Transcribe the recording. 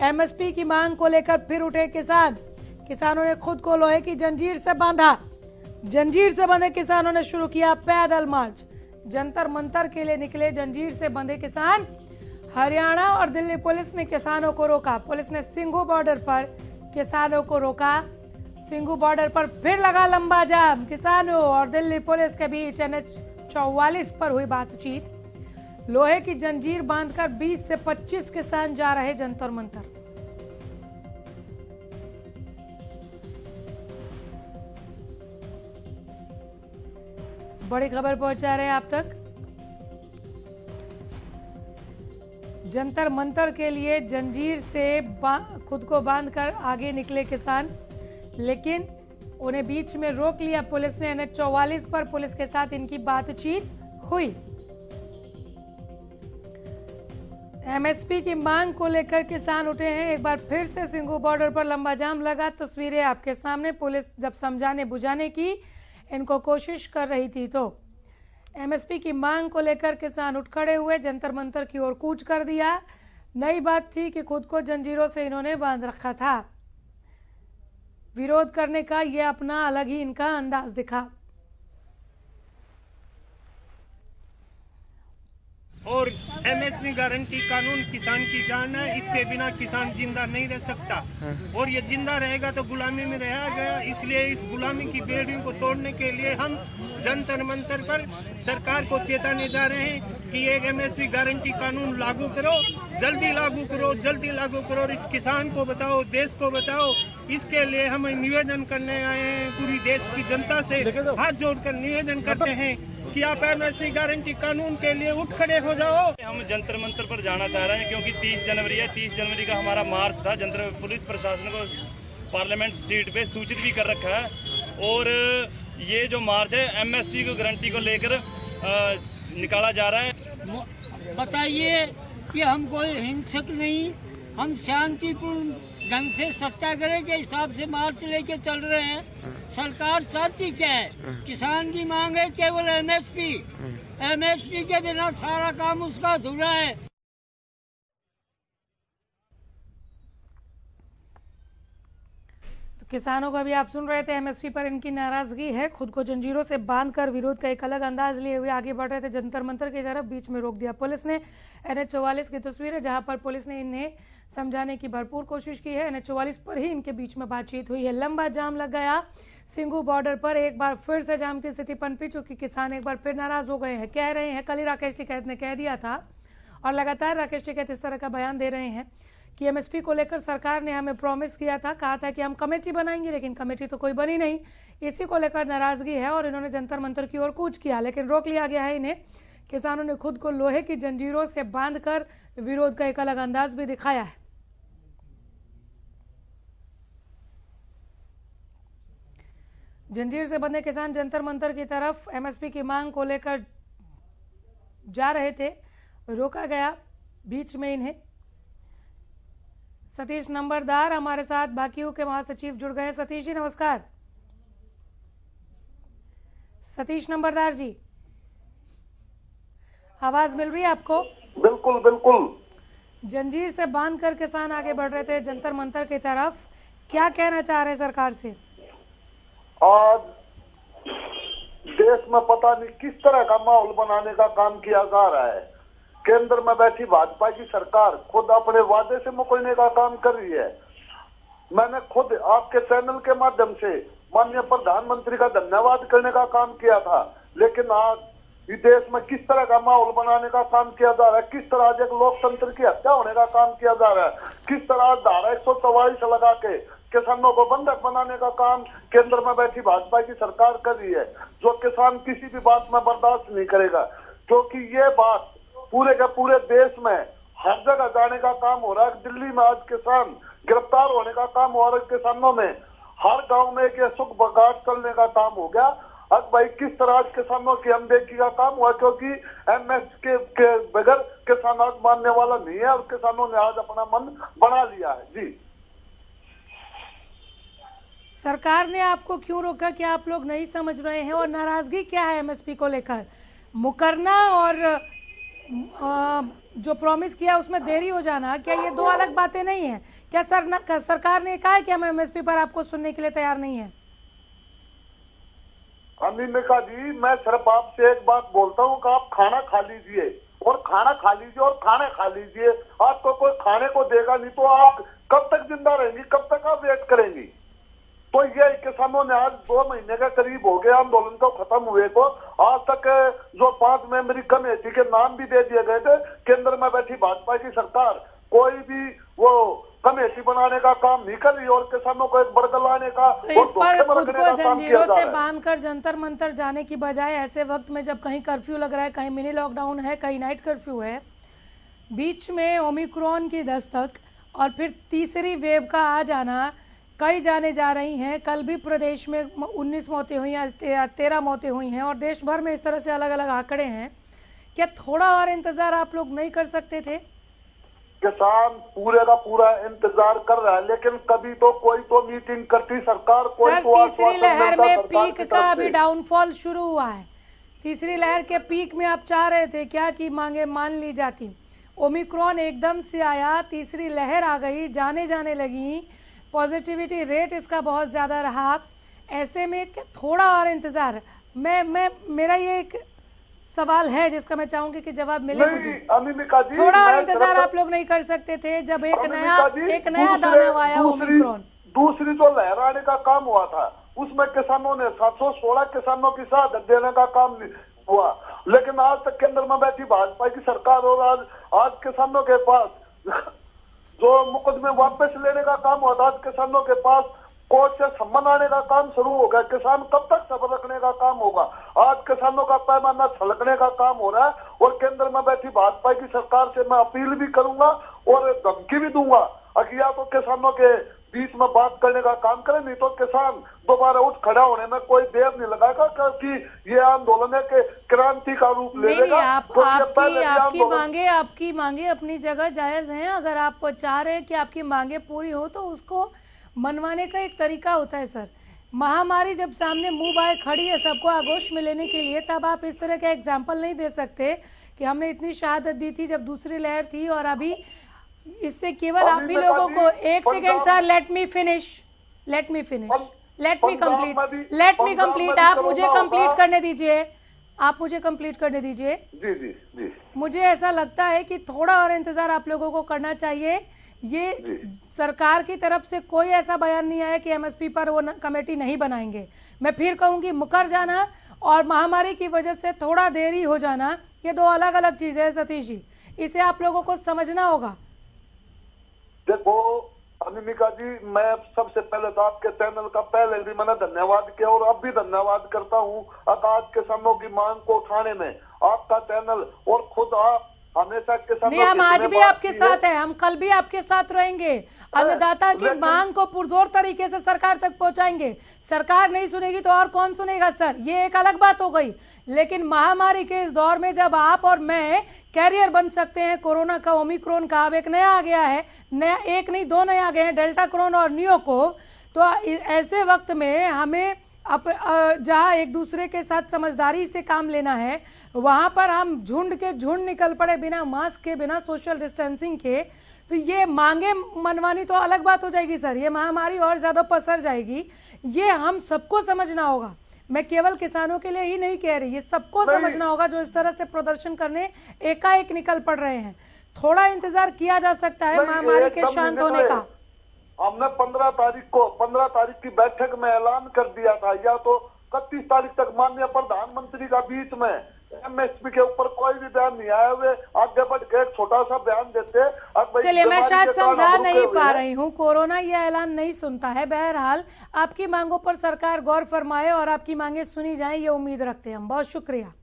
MSP की मांग को लेकर फिर उठे किसान। किसानों ने खुद को लोहे की जंजीर से बांधा। जंजीर से बंधे किसानों ने शुरू किया पैदल मार्च। जंतर मंतर के लिए निकले जंजीर से बंधे किसान। हरियाणा और दिल्ली पुलिस ने किसानों को रोका। पुलिस ने सिंघू बॉर्डर पर किसानों को रोका। सिंघू बॉर्डर पर फिर लगा लंबा जाम। किसानों और दिल्ली पुलिस के बीच NH 44 पर हुई बातचीत। लोहे की जंजीर बांधकर 20 से 25 किसान जा रहे जंतर मंतर। बड़ी खबर पहुंचा रहे हैं आप तक। जंतर मंतर के लिए जंजीर से खुद को बांधकर आगे निकले किसान, लेकिन उन्हें बीच में रोक लिया पुलिस ने। NH 44 पर पुलिस के साथ इनकी बातचीत हुई। एमएसपी की मांग को लेकर किसान उठे हैं। एक बार फिर से सिंघू बॉर्डर पर लंबा जाम लगा। तस्वीरें आपके सामने। पुलिस जब समझाने बुझाने की इनको कोशिश कर रही थी तो एमएसपी की मांग को लेकर किसान उठ खड़े हुए, जंतर मंतर की ओर कूच कर दिया। नई बात थी कि खुद को जंजीरों से इन्होंने बांध रखा था। विरोध करने का यह अपना अलग ही इनका अंदाज दिखा। और एमएसपी गारंटी कानून किसान की जान है, इसके बिना किसान जिंदा नहीं रह सकता। और ये जिंदा रहेगा तो गुलामी में रहा गया। इसलिए इस गुलामी की बेड़ियों को तोड़ने के लिए हम जंतर मंतर पर सरकार को चेताने जा रहे हैं कि एक एमएसपी गारंटी कानून लागू करो, जल्दी लागू करो, जल्दी लागू करो और इस किसान को बचाओ, देश को बचाओ। इसके लिए हम निवेदन करने आए हैं। पूरी देश की जनता से हाथ जोड़कर निवेदन करते हैं कि आप एमएसपी गारंटी कानून के लिए उठ खड़े हो जाओ। हम जंतर मंतर पर जाना चाह रहे हैं क्योंकि 30 जनवरी है। 30 जनवरी का हमारा मार्च था। जंतर पुलिस प्रशासन को पार्लियामेंट स्ट्रीट पे सूचित भी कर रखा है। और ये जो मार्च है एमएसपी को गारंटी को लेकर निकाला जा रहा है। बताइए कि हम कोई हिंसक नहीं, हम शांतिपूर्ण ढंग से सत्याग्रह के हिसाब से मार्च लेके चल रहे हैं। सरकार चाहती क्या है? किसान की मांग है केवल एमएसपी। एमएसपी के बिना सारा काम उसका अधूरा है। तो किसानों को अभी आप सुन रहे थे, एमएसपी पर इनकी नाराजगी है। खुद को जंजीरों से बांधकर विरोध का एक अलग अंदाज लिए हुए आगे बढ़ रहे थे जंतर मंतर की तरफ। बीच में रोक दिया पुलिस ने। NH 44 की तस्वीर है जहां पर पुलिस ने इन्हें समझाने की भरपूर कोशिश की है। NH 44 पर ही इनके बीच में बातचीत हुई है। लंबा जाम लग गया सिंघू बॉर्डर पर। एक बार फिर से जाम की स्थिति पनपी चुकी। किसान एक बार फिर नाराज हो गए हैं। कह रहे हैं, कल ही राकेश टिकैत ने कह दिया था और लगातार राकेश टिकैत इस तरह का बयान दे रहे हैं कि एमएसपी को लेकर सरकार ने हमें प्रॉमिस किया था, कहा था कि हम कमेटी बनाएंगे, लेकिन कमेटी तो कोई बनी नहीं। इसी को लेकर नाराजगी है और इन्होंने जंतर मंतर की ओर कूच किया, लेकिन रोक लिया गया है इन्हें। किसानों ने खुद को लोहे की जंजीरों से बांधकर विरोध का एक अलग अंदाज भी दिखाया है। जंजीर से बंधे किसान जंतर मंतर की तरफ एमएसपी की मांग को लेकर जा रहे थे, रोका गया बीच में इन्हें। सतीश नंबरदार हमारे साथ बाकीयों के महासचिव जुड़ गए। सतीश जी नमस्कार। सतीश नंबरदार जी, आवाज मिल रही है आपको? बिल्कुल बिल्कुल। जंजीर से बांधकर किसान आगे बढ़ रहे थे जंतर मंतर की तरफ, क्या कहना चाह रहे हैं सरकार से? आज देश में पता नहीं किस तरह का माहौल बनाने का काम किया जा रहा है। केंद्र में बैठी भाजपा की सरकार खुद अपने वादे से मुकरने का काम कर रही है। मैंने खुद आपके चैनल के माध्यम से माननीय प्रधानमंत्री का धन्यवाद करने का काम किया था, लेकिन आज इस देश में किस तरह का माहौल बनाने का काम किया जा रहा है, किस तरह आज एक लोकतंत्र की हत्या होने का काम किया जा रहा है, किस तरह धारा 144 लगा के किसानों को बंधक बनाने का काम केंद्र में बैठी भाजपा की सरकार कर रही है, जो किसान किसी भी बात में बर्दाश्त नहीं करेगा। क्योंकि ये बात पूरे के पूरे देश में हर जगह जाने का काम हो रहा है। दिल्ली में आज किसान गिरफ्तार होने का काम हो रहा है। किसानों में हर गांव में एक सुख बगाट चलने का काम हो गया। अब भाई किस तरह आज किसानों की अनदेखी का काम हुआ, क्योंकि एमएस के बगैर किसान आज मानने वाला नहीं है और किसानों ने आज अपना मन बना लिया है। जी, सरकार ने आपको क्यों रोका, क्या आप लोग नहीं समझ रहे हैं? और नाराजगी क्या है एमएसपी को लेकर? मुकरना और जो प्रॉमिस किया उसमें देरी हो जाना, क्या ये दो अलग बातें नहीं है? क्या सरकार ने कहा है कि हम एमएसपी पर आपको सुनने के लिए तैयार नहीं है? अनिमिका जी, मैं सिर्फ आपसे एक बात बोलता हूँ कि आप खाना खा लीजिए और खाना खा लीजिए और खाने खा लीजिए। आपको कोई खाने को देगा नहीं तो आप कब तक जिंदा रहेंगी, कब तक आप वेट करेंगी? तो ये किसानों ने आज 2 महीने के करीब हो गया आंदोलन को खत्म हुए को, आज तक जो 5 मेंबरी कमेटी के नाम भी दे दिए गए थे। केंद्र में बैठी भाजपा की सरकार कोई भी वो कमेटी बनाने का काम नहीं कर रही और किसानों को एक बर्गर लाने का तो इस पर खुद को जंजीरों से बांधकर जंतर मंतर जाने की बजाय ऐसे वक्त में जब कहीं कर्फ्यू लग रहा है, कहीं मिनी लॉकडाउन है, कहीं नाइट कर्फ्यू है, बीच में ओमिक्रॉन की दस्तक और फिर तीसरी वेव का आ जाना, कई जाने जा रही हैं। कल भी प्रदेश में 19 मौतें हुई, आज 13 मौतें हुई हैं और देश भर में इस तरह से अलग अलग आंकड़े हैं। क्या थोड़ा और इंतजार आप लोग नहीं कर सकते थे? किसान पूरे का पूरा इंतजार कर रहा है, लेकिन कभी तो कोई तो मीटिंग करती सरकार, कोई सर, तो तीसरी लहर में पीक का अभी डाउनफॉल शुरू हुआ है। तीसरी लहर के पीक में आप चाह रहे थे क्या कि मांगे मान ली जाती? ओमिक्रॉन एकदम से आया, तीसरी लहर आ गई, जाने लगी, पॉजिटिविटी रेट इसका बहुत ज्यादा रहा। ऐसे में थोड़ा और इंतजार, मेरा ये एक सवाल है जिसका मैं चाहूंगी कि जवाब मिले मुझे। अनिमिका जी, थोड़ा और इंतजार आप लोग नहीं कर सकते थे जब एक नया दाना आया ओमिक्रॉन? दूसरी जो लहर आने का काम हुआ था उसमें किसानों ने 716 किसानों की शहादत देने का काम हुआ, लेकिन आज तक केंद्र में बैठी भाजपा की सरकार और आज किसानों के पास जो मुकदमे वापस लेने का काम हुआ था, आज किसानों के पास कोर्ट से सम्मन आने का काम शुरू हो गया। किसान कब तक सब्र रखने का काम होगा? आज किसानों का पैमाना छलकने का काम हो रहा है और केंद्र में बैठी भाजपा की सरकार से मैं अपील भी करूंगा और धमकी भी दूंगा कि या तो किसानों के बीच में बात करने का काम करें, नहीं तो किसान दोबारा उठ खड़ा होने में कोई देर नहीं लगाएगा, क्योंकि ये आंदोलन है कि क्रांति का रूप ले लेगा। आपकी मांगे अपनी जगह जायज हैं। अगर आप चाह रहे हैं कि आपकी मांगे पूरी हो तो उसको मनवाने का एक तरीका होता है सर। महामारी जब सामने मुंह बाए खड़ी है सबको आगोश में लेने के लिए, तब आप इस तरह का एग्जाम्पल नहीं दे सकते कि हमने इतनी शहादत दी थी जब दूसरी लहर थी और अभी इससे केवल आप ही लोगों को। एक second sir, let me finish, let me complete. आप मुझे कंप्लीट करने दीजिए, आप मुझे कंप्लीट करने दीजिए। जी। मुझे ऐसा लगता है कि थोड़ा और इंतजार आप लोगों को करना चाहिए। ये सरकार की तरफ से कोई ऐसा बयान नहीं आया कि एमएसपी पर वो कमेटी नहीं बनाएंगे। मैं फिर कहूंगी, मुकर जाना और महामारी की वजह से थोड़ा देरी हो जाना, ये दो अलग अलग चीजें हैं सतीश जी, इसे आप लोगों को समझना होगा। देखो अनिमिका जी, मैं सबसे पहले तो आपके चैनल का पहले भी मैंने धन्यवाद किया और अब भी धन्यवाद करता हूँ। आज किसानों की मांग को उठाने में आपका चैनल और खुद आप हमेशा किसानों, हम आज भी आपके साथ हैं, हम कल भी आपके साथ रहेंगे। अन्नदाता की मांग को पुरजोर तरीके से सरकार तक पहुंचाएंगे। सरकार नहीं सुनेगी तो और कौन सुनेगा सर, ये एक अलग बात हो गई। लेकिन महामारी के इस दौर में जब आप और मैं कैरियर बन सकते हैं कोरोना का, ओमिक्रॉन का, अब एक नया आ गया है, नया एक नहीं 2 नए आ गए हैं, डेल्टा क्रोन और नियो को, तो ऐसे वक्त में हमें जहां एक दूसरे के साथ समझदारी से काम लेना है, वहां पर हम झुंड के झुंड निकल पड़े बिना मास्क के, बिना सोशल डिस्टेंसिंग के, तो ये मांगे मनवानी तो अलग बात हो जाएगी सर। ये महामारी और ज्यादा पसर जाएगी, ये हम सबको समझना होगा। मैं केवल किसानों के लिए ही नहीं कह रही, ये सबको समझना होगा जो इस तरह से प्रदर्शन करने एकाएक निकल पड़ रहे हैं। थोड़ा इंतजार किया जा सकता है महामारी के शांत होने का। हमने 15 तारीख की बैठक में ऐलान कर दिया था, या तो 31 तारीख तक माननीय प्रधानमंत्री का बीच में एमएसपी के ऊपर कोई भी बयान नहीं आया, हुए आगे बढ़ के एक छोटा सा बयान देते। चलिए, मैं शायद समझा नहीं पा रही हूँ, कोरोना ये ऐलान नहीं सुनता है। बहरहाल आपकी मांगों पर सरकार गौर फरमाए और आपकी मांगे सुनी जाए, ये उम्मीद रखते हैं हम। बहुत शुक्रिया।